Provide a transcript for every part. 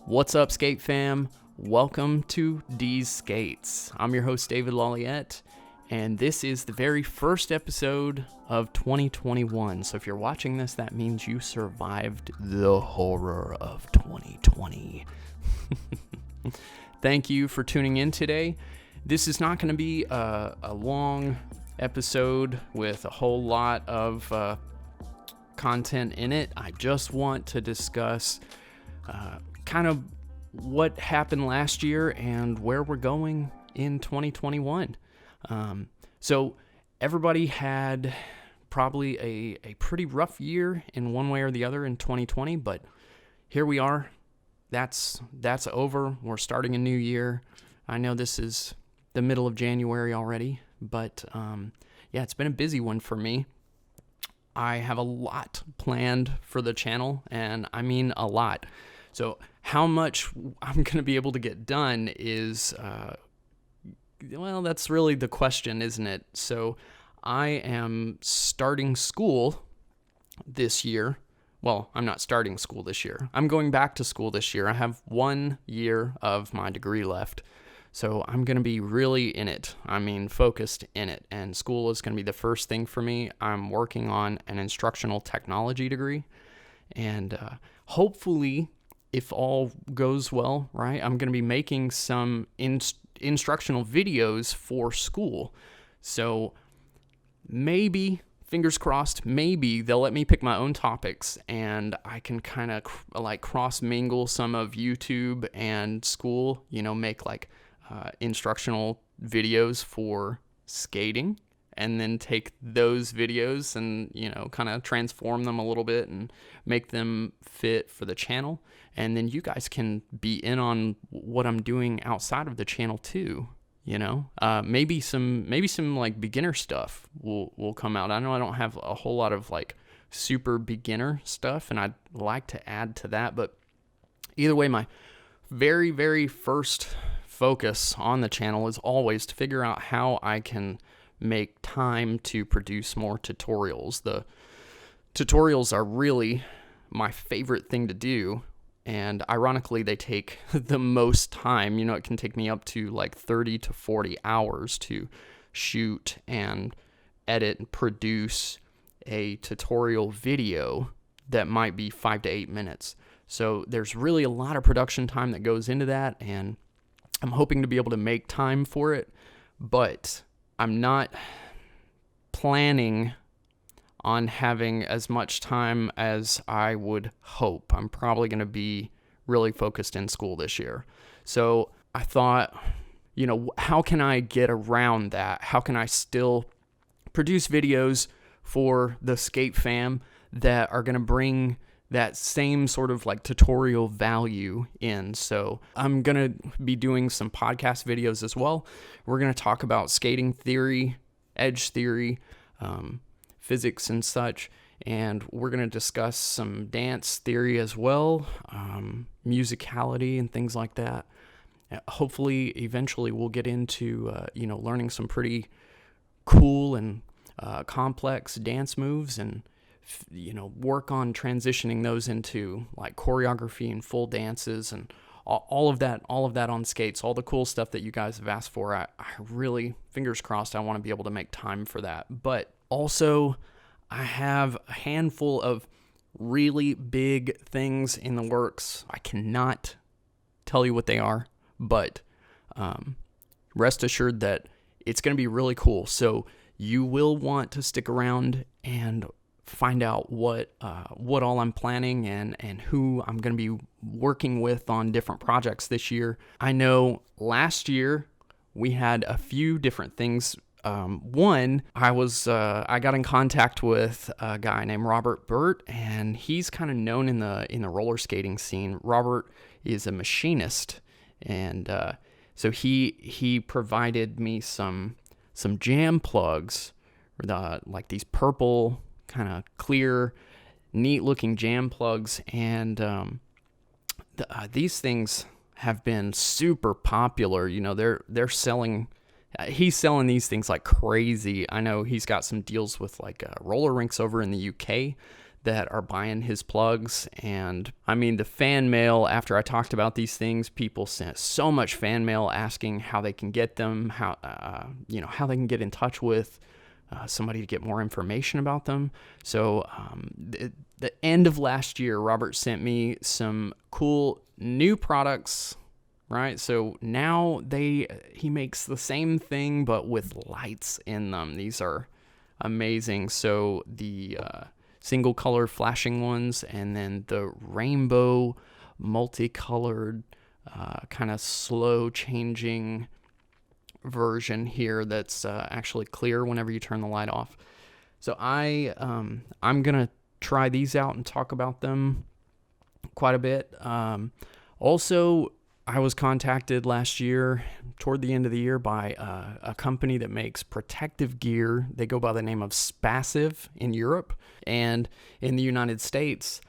What's up, skate fam? Welcome to Deez Skates. I'm your host, David Laliette, and this is the very first episode of 2021. So if you're watching this, that means you survived the horror of 2020. Thank you for tuning in today. This is not going to be a long episode with a whole lot of content in it. I just want to discuss kind of what happened last year and where we're going in 2021. So everybody had probably a pretty rough year in one way or the other in 2020, but here we are. That's over. We're starting a new year. I know this is the middle of January already, but yeah, it's been a busy one for me. I have a lot planned for the channel, and I mean a lot. So how much I'm going to be able to get done is, well, that's really the question, isn't it? So I am starting school this year. Well, I'm not starting school this year. I'm going back to school this year. I have 1 year of my degree left. So I'm going to be really in it. I mean, focused in it. And school is going to be the first thing for me. I'm working on an instructional technology degree. And hopefully, if all goes well, right, I'm going to be making some instructional videos for school. So maybe, fingers crossed, maybe they'll let me pick my own topics and I can kind of like cross mingle some of YouTube and school, make like instructional videos for skating, and then take those videos and, kind of transform them a little bit and make them fit for the channel. And then you guys can be in on what I'm doing outside of the channel too, maybe some like beginner stuff will come out. I know I don't have a whole lot of like super beginner stuff, and I'd like to add to that. But either way, my very, very first focus on the channel is always to figure out how I can make time to produce more tutorials. The tutorials are really my favorite thing to do, and ironically they take the most time. It can take me up to like 30 to 40 hours to shoot and edit and produce a tutorial video that might be 5 to 8 minutes. So there's really a lot of production time that goes into that, and I'm hoping to be able to make time for it, but I'm not planning on having as much time as I would hope. I'm probably going to be really focused in school this year. So I thought, how can I get around that? How can I still produce videos for the skate fam that are going to bring that same sort of like tutorial value in? So I'm going to be doing some podcast videos as well. We're going to talk about skating theory, edge theory, physics and such, and we're going to discuss some dance theory as well, musicality and things like that. Hopefully, eventually we'll get into, learning some pretty cool and complex dance moves, and work on transitioning those into like choreography and full dances and all of that on skates, all the cool stuff that you guys have asked for. I really, fingers crossed, I want to be able to make time for that. But also, I have a handful of really big things in the works. I cannot tell you what they are, but rest assured that it's going to be really cool. So you will want to stick around and find out what all I'm planning and who I'm going to be working with on different projects this year. I know last year we had a few different things. One, I got in contact with a guy named Robert Burt, and he's kind of known in the roller skating scene. Robert is a machinist, and so he provided me some jam plugs, like these purple kind of clear, neat looking jam plugs, and these things have been super popular. They're selling. He's selling these things like crazy. I know he's got some deals with like roller rinks over in the UK that are buying his plugs. And I mean, the fan mail, after I talked about these things, people sent so much fan mail asking how they can get them, how they can get in touch with somebody to get more information about them. So the end of last year, Robert sent me some cool new products, right? So now he makes the same thing, but with lights in them. These are amazing. So the single color flashing ones, and then the rainbow multicolored kind of slow changing version here that's actually clear whenever you turn the light off. So I'm gonna try these out and talk about them quite a bit. Also, I was contacted last year, toward the end of the year, by a company that makes protective gear. They go by the name of Spassive in Europe, and in the United States,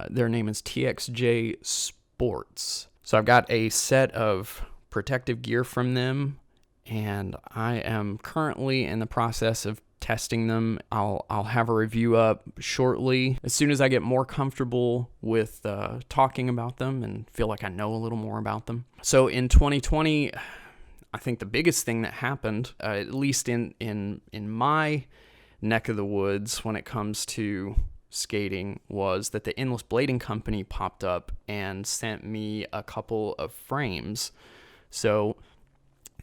their name is TXJ Sports. So I've got a set of protective gear from them, and I am currently in the process of testing them. I'll have a review up shortly as soon as I get more comfortable with talking about them and feel like I know a little more about them. So in 2020, I think the biggest thing that happened, at least in my neck of the woods when it comes to skating, was that the Endless Blading Company popped up and sent me a couple of frames. So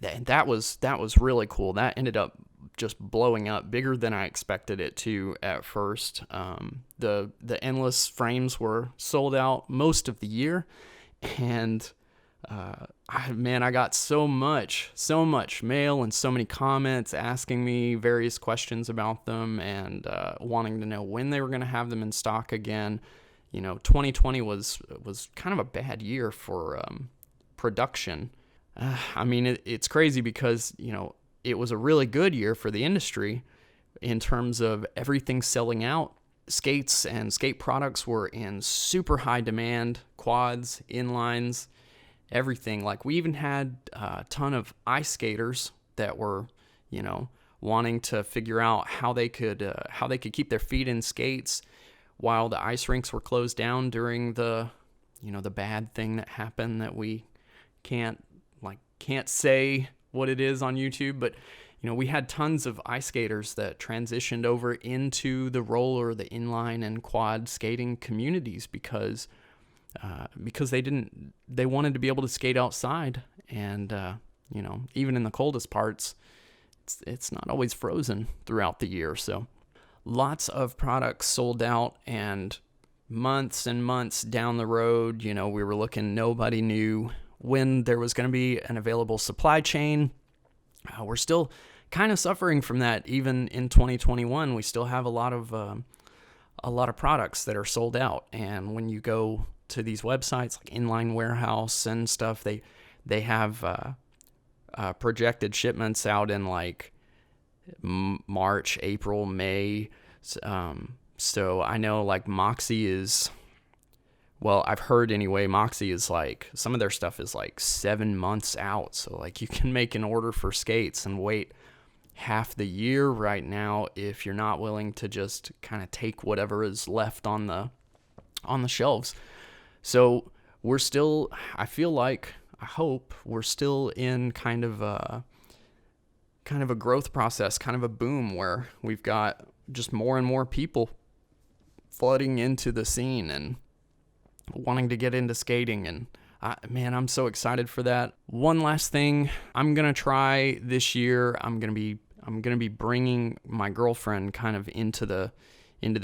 that was really cool. That ended up just blowing up, bigger than I expected it to at first. The Endless frames were sold out most of the year, and I got so much mail and so many comments asking me various questions about them, and wanting to know when they were going to have them in stock again. 2020 was kind of a bad year for production. I mean, it's crazy because, it was a really good year for the industry in terms of everything selling out. Skates and skate products were in super high demand, quads, inlines, everything. Like, we even had a ton of ice skaters that were, wanting to figure out how they could keep their feet in skates while the ice rinks were closed down during the bad thing that happened that we can't say what it is on YouTube, but we had tons of ice skaters that transitioned over into the roller, the inline, and quad skating communities because they wanted to be able to skate outside, and even in the coldest parts, it's not always frozen throughout the year. So lots of products sold out, and months and months down the road, we were looking, nobody knew when there was going to be an available supply chain. We're still kind of suffering from that. Even in 2021, we still have a lot of products that are sold out. And when you go to these websites like Inline Warehouse and stuff, they have projected shipments out in like March, April, May. So I know like Moxie is, well, I've heard anyway, Moxie is like, some of their stuff is like 7 months out. So like, you can make an order for skates and wait half the year right now if you're not willing to just kind of take whatever is left on the shelves. So we're still, I hope we're still in kind of a growth process, kind of a boom where we've got just more and more people flooding into the scene and wanting to get into skating, and I'm so excited for that. One last thing I'm gonna try this year, I'm gonna be bringing my girlfriend kind of into the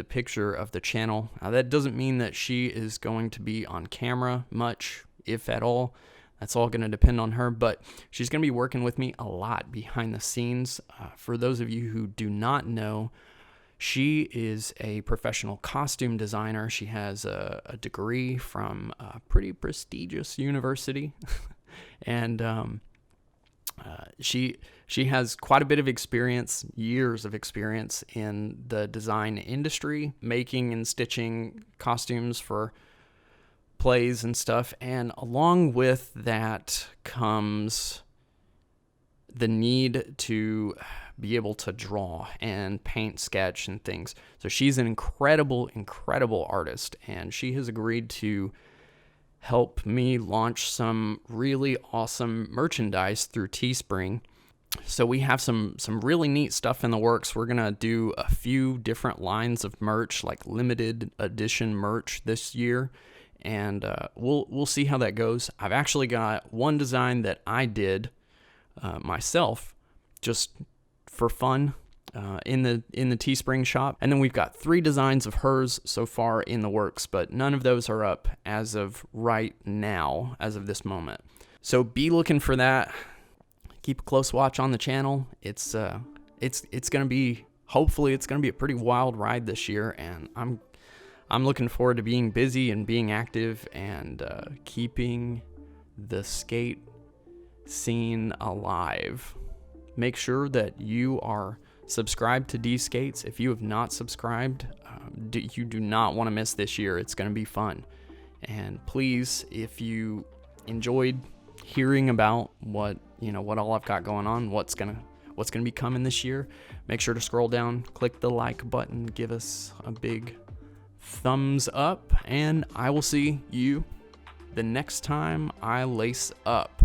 picture of the channel. Now, that doesn't mean that she is going to be on camera much, if at all. That's all going to depend on her, but she's going to be working with me a lot behind the scenes. For those of you who do not know, she is a professional costume designer. She has a degree from a pretty prestigious university, and she has quite a bit of experience, years of experience in the design industry, making and stitching costumes for plays and stuff. And along with that comes the need to be able to draw and paint, sketch, and things. So she's an incredible artist, and she has agreed to help me launch some really awesome merchandise through Teespring. So we have some really neat stuff in the works. We're gonna do a few different lines of merch, like limited edition merch this year, and we'll see how that goes. I've actually got one design that I did myself, just for fun, in the Teespring shop, and then we've got 3 designs of hers so far in the works, but none of those are up as of right now, as of this moment. So be looking for that. Keep a close watch on the channel. It's gonna be, hopefully it's gonna be a pretty wild ride this year, and I'm looking forward to being busy and being active and keeping the skate scene alive. Make sure that you are subscribed to Deez Skates. If you have not subscribed, you do not want to miss this year. It's going to be fun. And please, if you enjoyed hearing about what all I've got going on, what's gonna be coming this year, make sure to scroll down, click the like button, give us a big thumbs up, and I will see you the next time I lace up.